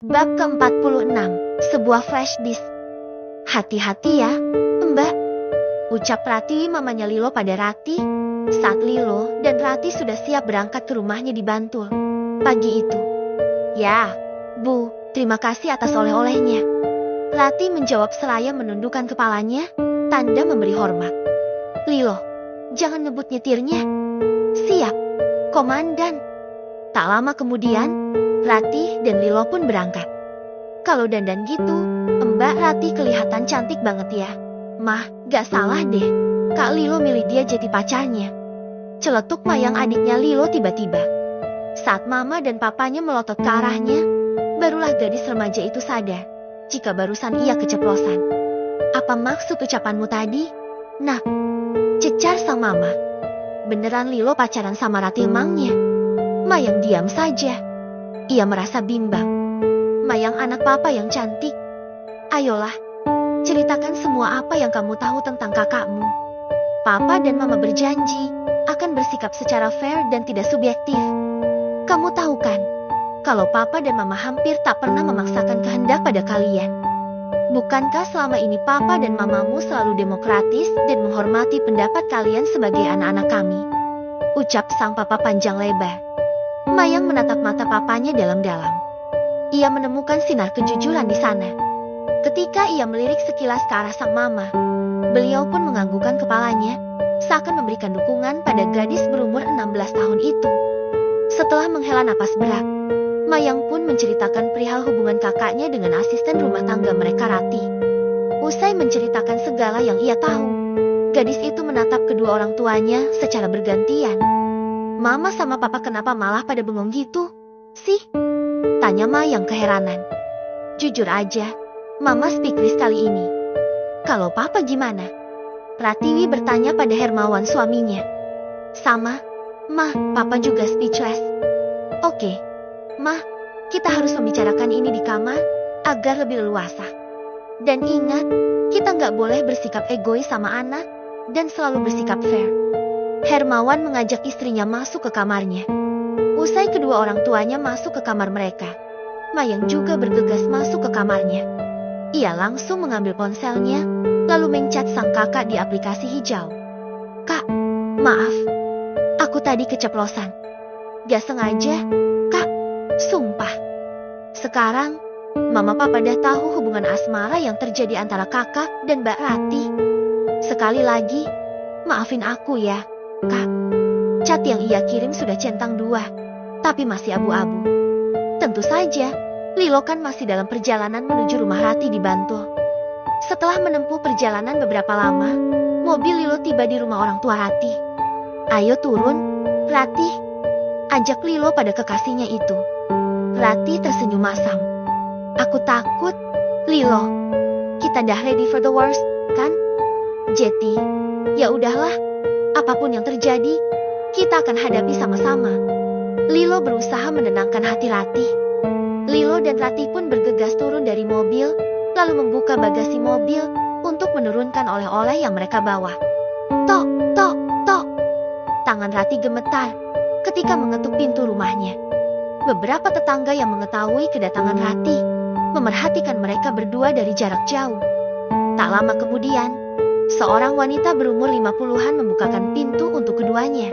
Bab ke-46, sebuah flash disk. Hati-hati ya, Mbak, ucap Rati mamanya Lilo pada Rati, saat Lilo dan Rati sudah siap berangkat ke rumahnya di Bantul. Pagi itu. Ya, Bu, terima kasih atas oleh-olehnya. Rati menjawab seraya menundukkan kepalanya, tanda memberi hormat. Lilo, jangan ngebut nyetirnya. Siap, Komandan. Tak lama kemudian, Rati dan Lilo pun berangkat. Kalau dandan gitu, Mbak Rati kelihatan cantik banget ya. Mah, gak salah deh. Kak Lilo milih dia jadi pacarnya. Celetuk Mayang adiknya Lilo tiba-tiba. Saat mama dan papanya melotot ke arahnya, barulah gadis remaja itu sadar jika barusan ia keceplosan. Apa maksud ucapanmu tadi? Nah, cecar sang mama. Beneran Lilo pacaran sama Rati emangnya? Mayang diam saja. Ia merasa bimbang. Mayang anak papa yang cantik. Ayolah, ceritakan semua apa yang kamu tahu tentang kakakmu. Papa dan mama berjanji akan bersikap secara fair dan tidak subjektif. Kamu tahu kan, kalau papa dan mama hampir tak pernah memaksakan kehendak pada kalian. Bukankah selama ini papa dan mamamu selalu demokratis dan menghormati pendapat kalian sebagai anak-anak kami? Ucap sang papa panjang lebar. Mayang menatap mata papanya dalam-dalam. Ia menemukan sinar kejujuran di sana. Ketika ia melirik sekilas ke arah sang mama, beliau pun menganggukkan kepalanya, seakan memberikan dukungan pada gadis berumur 16 tahun itu. Setelah menghela napas berat, Mayang pun menceritakan perihal hubungan kakaknya dengan asisten rumah tangga mereka Rati. Usai menceritakan segala yang ia tahu, gadis itu menatap kedua orang tuanya secara bergantian. Mama sama papa kenapa malah pada bengong gitu sih? Tanya Mayang keheranan. Jujur aja, mama speechless kali ini. Kalau papa gimana? Pratiwi bertanya pada Hermawan suaminya. Sama, Mah, papa juga speechless. Oke, Mah, kita harus membicarakan ini di kamar agar lebih leluasa. Dan ingat, kita nggak boleh bersikap egois sama anak dan selalu bersikap fair. Hermawan mengajak istrinya masuk ke kamarnya. Usai kedua orang tuanya masuk ke kamar mereka, Mayang juga bergegas masuk ke kamarnya. Ia langsung mengambil ponselnya, lalu menchat sang kakak di aplikasi hijau. Kak, maaf, aku tadi keceplosan. Gak sengaja, Kak, sumpah. Sekarang, Mama Papa dah tahu hubungan asmara yang terjadi antara kakak dan Mbak Rati. Sekali lagi, maafin aku ya, Kak. Chat yang ia kirim sudah centang 2, tapi masih abu-abu. Tentu saja, Lilo kan masih dalam perjalanan menuju rumah Rati di Bantul. Setelah menempuh perjalanan beberapa lama, mobil Lilo tiba di rumah orang tua Rati. Ayo turun, Rati, ajak Lilo pada kekasihnya itu. Rati tersenyum masam. Aku takut, Lilo. Kita dah ready for the worst, kan? Jeti, ya udahlah. Apapun yang terjadi, kita akan hadapi sama-sama. Lilo berusaha menenangkan hati Rati. Lilo dan Rati pun bergegas turun dari mobil, lalu membuka bagasi mobil untuk menurunkan oleh-oleh yang mereka bawa. Tok, tok, tok. Tangan Rati gemetar ketika mengetuk pintu rumahnya. Beberapa tetangga yang mengetahui kedatangan Rati memerhatikan mereka berdua dari jarak jauh. Tak lama kemudian, seorang wanita berumur 50-an membukakan pintu untuk keduanya.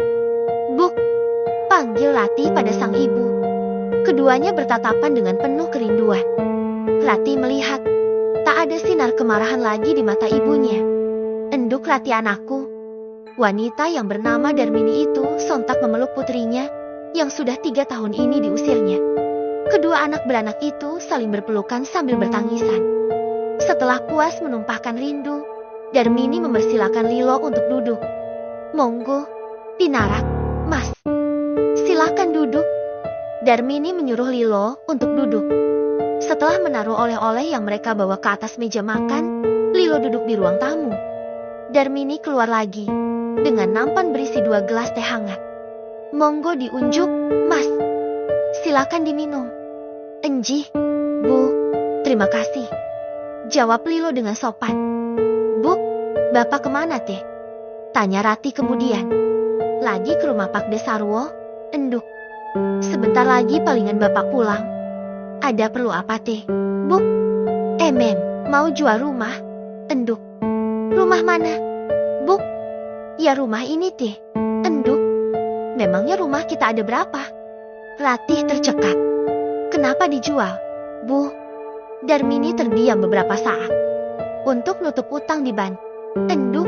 Buk, panggil Rati pada sang ibu. Keduanya bertatapan dengan penuh kerinduan. Rati melihat, tak ada sinar kemarahan lagi di mata ibunya. Enduk Rati anakku. Wanita yang bernama Darmini itu sontak memeluk putrinya yang sudah 3 tahun ini diusirnya. Kedua anak beranak itu saling berpelukan sambil bertangisan. Setelah puas menumpahkan rindu, Darmini mempersilakan Lilo untuk duduk. Monggo, Pinarak, Mas. Silakan duduk. Darmini menyuruh Lilo untuk duduk. Setelah menaruh oleh-oleh yang mereka bawa ke atas meja makan, Lilo duduk di ruang tamu. Darmini keluar lagi dengan nampan berisi 2 gelas teh hangat. Monggo diunjuk, Mas. Silakan diminum. Enjih, Bu, terima kasih. Jawab Lilo dengan sopan. Bu, Bapak kemana teh? Tanya Rati kemudian. Lagi ke rumah Pak Desarwo, enduk. Sebentar lagi palingan Bapak pulang. Ada perlu apa teh? Buk, mau jual rumah? Enduk. Rumah mana? Buk, ya rumah ini teh. Enduk. Memangnya rumah kita ada berapa? Ratih tercekat. Kenapa dijual? Bu, Darmini terdiam beberapa saat. Untuk nutup utang di bank. Enduk,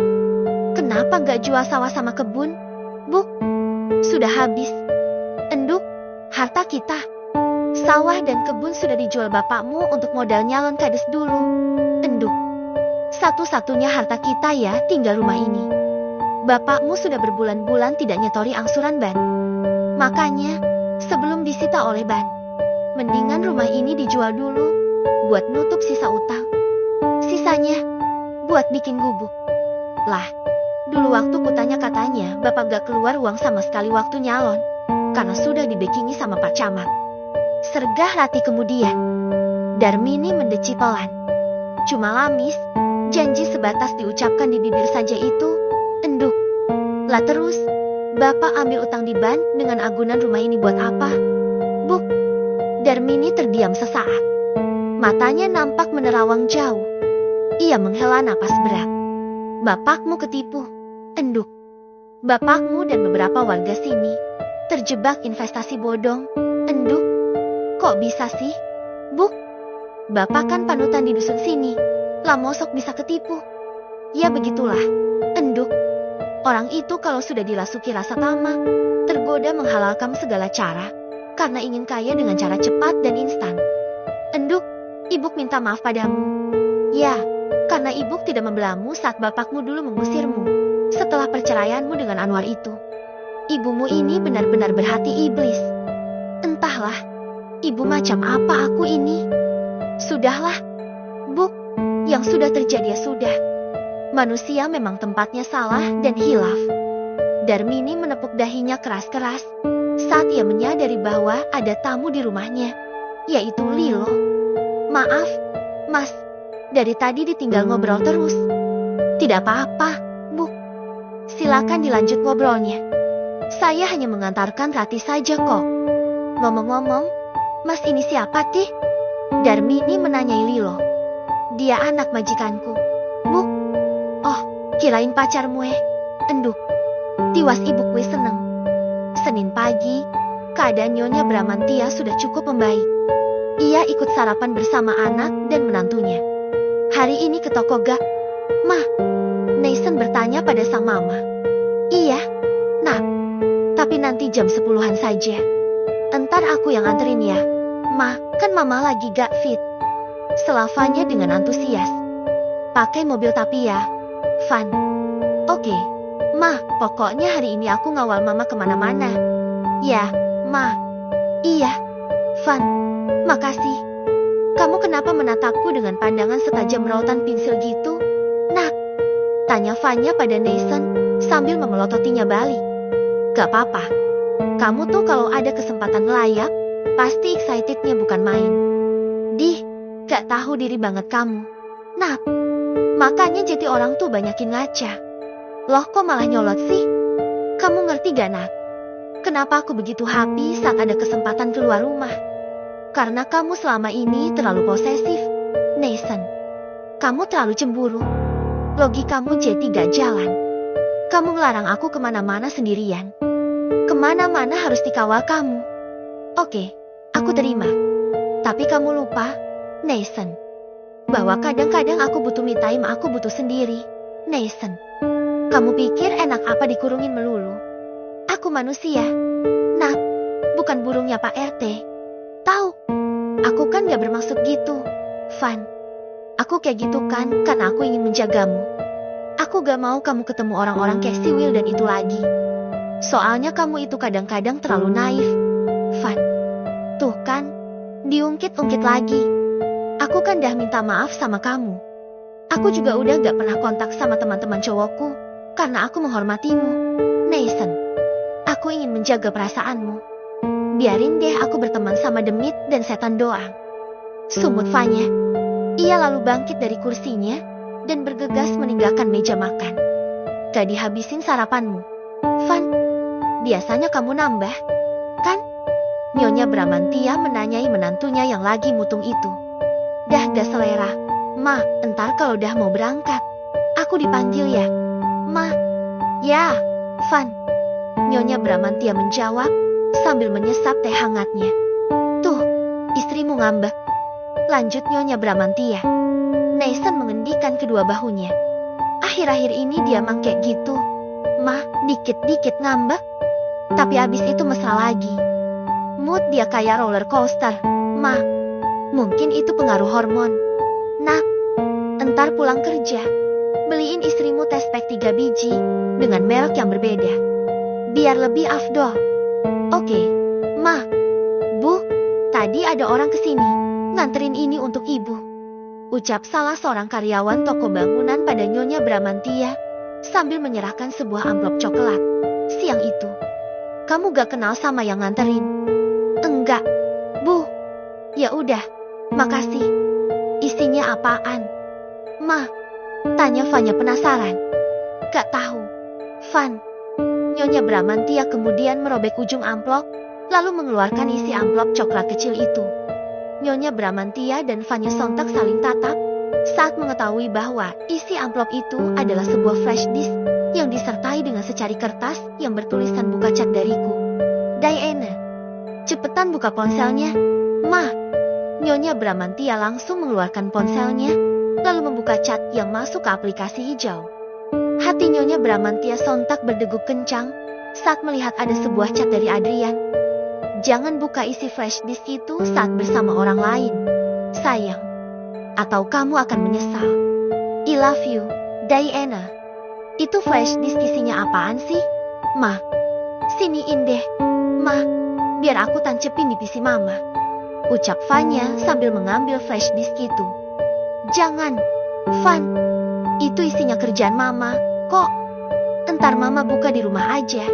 kenapa gak jual sawah sama kebun? Buk, sudah habis. Enduk, harta kita. Sawah dan kebun sudah dijual bapakmu untuk modal nyalon kades dulu. Enduk, satu-satunya harta kita ya tinggal rumah ini. Bapakmu sudah berbulan-bulan tidak nyetori angsuran ban. Makanya, sebelum disita oleh ban, mendingan rumah ini dijual dulu, buat nutup sisa utang. Sisanya, buat bikin gubuk. Lah, dulu waktu kutanya katanya bapak gak keluar uang sama sekali waktu nyalon, karena sudah dibekingi sama Pak Camat. Sergah Ratih kemudian. Darmini mendeci pelan. Cuma lamis, janji sebatas diucapkan di bibir saja itu. Enduk. Lah terus, bapak ambil utang di bank dengan agunan rumah ini buat apa? Buk. Darmini terdiam sesaat. Matanya nampak menerawang jauh. Ia menghela napas berat. Bapakmu ketipu. Enduk. Bapakmu dan beberapa warga sini terjebak investasi bodong. Enduk. Kok bisa sih? Buk, bapak kan panutan di dusun sini. Lah mosok bisa ketipu. Ya begitulah. Enduk. Orang itu kalau sudah dirasuki rasa tamak, tergoda menghalalkan segala cara, karena ingin kaya dengan cara cepat dan instan. Enduk, ibu minta maaf padamu. Ya, karena ibu tidak membelamu saat bapakmu dulu mengusirmu, setelah perceraianmu dengan Anwar itu. Ibumu ini benar-benar berhati iblis. Entahlah. Ibu macam apa aku ini? Sudahlah, Buk, yang sudah terjadi ya sudah. Manusia memang tempatnya salah dan hilaf. Darmini menepuk dahinya keras-keras saat ia menyadari bahwa ada tamu di rumahnya, yaitu Lilo. Maaf, Mas, dari tadi ditinggal ngobrol terus. Tidak apa-apa, Buk. Silakan dilanjut ngobrolnya. Saya hanya mengantarkan Ratih saja kok. Ngomong-ngomong, Mas ini siapa tih? Darmini menanyai Lilo. Dia anak majikanku. Buk. Oh, kirain pacarmu Enduk. Tiwas ibu kue seneng. Senin pagi, keadaan Nyonya Bramantia sudah cukup membaik. Ia ikut sarapan bersama anak dan menantunya. Hari ini ke toko gak? Ma, Nathan bertanya pada sang mama. Iya, Nak. Tapi nanti jam 10-an saja. Entar aku yang anterin ya. Ma, kan mama lagi gak fit. Selavanya dengan antusias. Pakai mobil tapi ya, Van. Oke. Ma, pokoknya hari ini aku ngawal mama kemana-mana. Ya, Ma. Iya, Van. Makasih. Kamu kenapa menatapku dengan pandangan setajam rautan pensil gitu? Nak. Tanya Vanya pada Nathan sambil memelototinya balik. Gak apa-apa. Kamu tuh kalau ada kesempatan ngelayap, pasti excitednya bukan main. Dih, gak tahu diri banget kamu. Nap, makanya jadi orang tuh banyakin ngaca. Loh kok malah nyolot sih? Kamu ngerti gak Nap? Kenapa aku begitu happy saat ada kesempatan keluar rumah? Karena kamu selama ini terlalu posesif, Nathan. Kamu terlalu cemburu. Logikamu jadi gak jalan. Kamu ngelarang aku kemana-mana sendirian. Kemana-mana harus dikawal kamu. Oke, aku terima. Tapi kamu lupa, Nathan, bahwa kadang-kadang aku butuh me time, aku butuh sendiri. Nathan, kamu pikir enak apa dikurungin melulu? Aku manusia. Nah, bukan burungnya Pak RT. Tahu, aku kan gak bermaksud gitu, Van. Aku kayak gitu kan karena aku ingin menjagamu. Aku gak mau kamu ketemu orang-orang kayak si Will dan itu lagi. Soalnya kamu itu kadang-kadang terlalu naif, Van. Tuh kan, diungkit-ungkit lagi. Aku kan dah minta maaf sama kamu. Aku juga udah gak pernah kontak sama teman-teman cowokku, karena aku menghormatimu. Nathan, aku ingin menjaga perasaanmu. Biarin deh aku berteman sama demit dan setan doang. Sumut Vanya. Ia lalu bangkit dari kursinya dan bergegas meninggalkan meja makan. Gak dihabisin sarapanmu, Van. Biasanya kamu nambah, kan? Nyonya Bramantia menanyai menantunya yang lagi mutung itu. Dah gak selera. Ma, entar kalau dah mau berangkat, aku dipanggil ya. Ma. Ya, Van. Nyonya Bramantia menjawab sambil menyesap teh hangatnya. Tuh, istrimu ngambek. Lanjut Nyonya Bramantia. Nathan mengendikan kedua bahunya. Akhir-akhir ini dia mang kayak gitu. Ma, dikit-dikit ngambek. Tapi abis itu mesra lagi. Mood dia kayak roller coaster. Ma, mungkin itu pengaruh hormon. Nak, entar pulang kerja, beliin istrimu test pack 3 biji dengan merek yang berbeda, biar lebih afdol. Oke, Ma. Bu, tadi ada orang kesini, nganterin ini untuk ibu. Ucap salah seorang karyawan toko bangunan pada Nyonya Bramantia sambil menyerahkan sebuah amplop coklat. Siang itu, kamu gak kenal sama yang nganterin? Enggak, Bu. Ya udah, makasih. Isinya apaan? Ma, tanya Vanya penasaran. Gak tahu. Van. Nyonya Bramantia kemudian merobek ujung amplop, lalu mengeluarkan isi amplop coklat kecil itu. Nyonya Bramantia dan Vanya sontak saling tatap saat mengetahui bahwa isi amplop itu adalah sebuah flash disk yang disertai dengan secari kertas yang bertulisan buka cat dariku. Diana, cepetan buka ponselnya. Ma. Nyonya Bramantia langsung mengeluarkan ponselnya, lalu membuka cat yang masuk ke aplikasi hijau. Hati Nyonya Bramantia sontak berdegup kencang saat melihat ada sebuah cat dari Adrian. Jangan buka isi flash disk itu saat bersama orang lain, sayang. Atau kamu akan menyesal. I love you, Diana. Itu flash disk isinya apaan sih? Ma, siniin deh. Ma, biar aku tancepin di PC Mama. Ucap Vanya sambil mengambil flash disk itu. Jangan, Van. Itu isinya kerjaan Mama, kok. Entar Mama buka di rumah aja.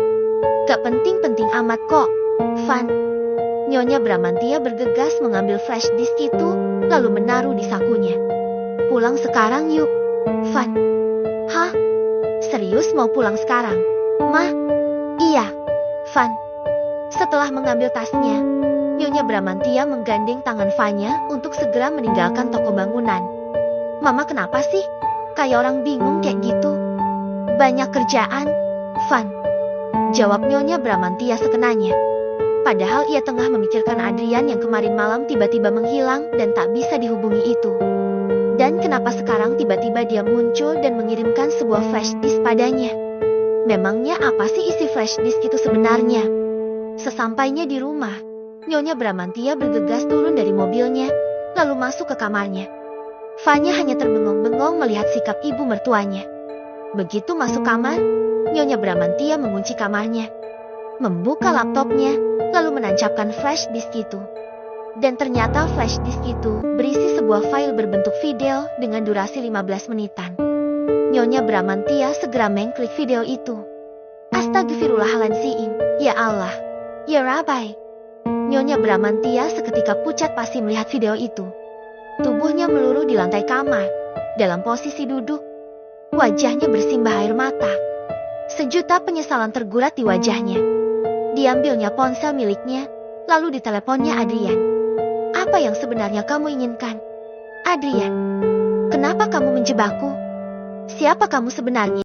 Gak penting-penting amat kok, Van. Nyonya Bramantia bergegas mengambil flash disk itu, lalu menaruh di sakunya. Pulang sekarang yuk, Van. Hah? Serius mau pulang sekarang? Ma? Iya, Van. Setelah mengambil tasnya, Nyonya Bramantia menggandeng tangan Vanya untuk segera meninggalkan toko bangunan. Mama kenapa sih? Kayak orang bingung kayak gitu. Banyak kerjaan, Van. Jawab Nyonya Bramantia sekenanya. Padahal ia tengah memikirkan Adrian yang kemarin malam tiba-tiba menghilang dan tak bisa dihubungi itu. Dan kenapa sekarang tiba-tiba dia muncul dan mengirimkan sebuah flash disk padanya? Memangnya apa sih isi flash disk itu sebenarnya? Sesampainya di rumah, Nyonya Bramantia bergegas turun dari mobilnya, lalu masuk ke kamarnya. Vanya hanya terbengong-bengong melihat sikap ibu mertuanya. Begitu masuk kamar, Nyonya Bramantia mengunci kamarnya, membuka laptopnya, lalu menancapkan flash disk itu. Dan ternyata flash disk itu berisi sebuah file berbentuk video dengan durasi 15 menitan. Nyonya Bramantia segera mengklik video itu. Astagfirullahaladzim, ya Allah, ya Rabbi. Nyonya Bramantia seketika pucat pasi melihat video itu. Tubuhnya meluruh di lantai kamar, dalam posisi duduk. Wajahnya bersimbah air mata. Sejuta penyesalan tergurat di wajahnya. Diambilnya ponsel miliknya, lalu diteleponnya Adrian. Apa yang sebenarnya kamu inginkan? Adrian, kenapa kamu menjebakku? Siapa kamu sebenarnya?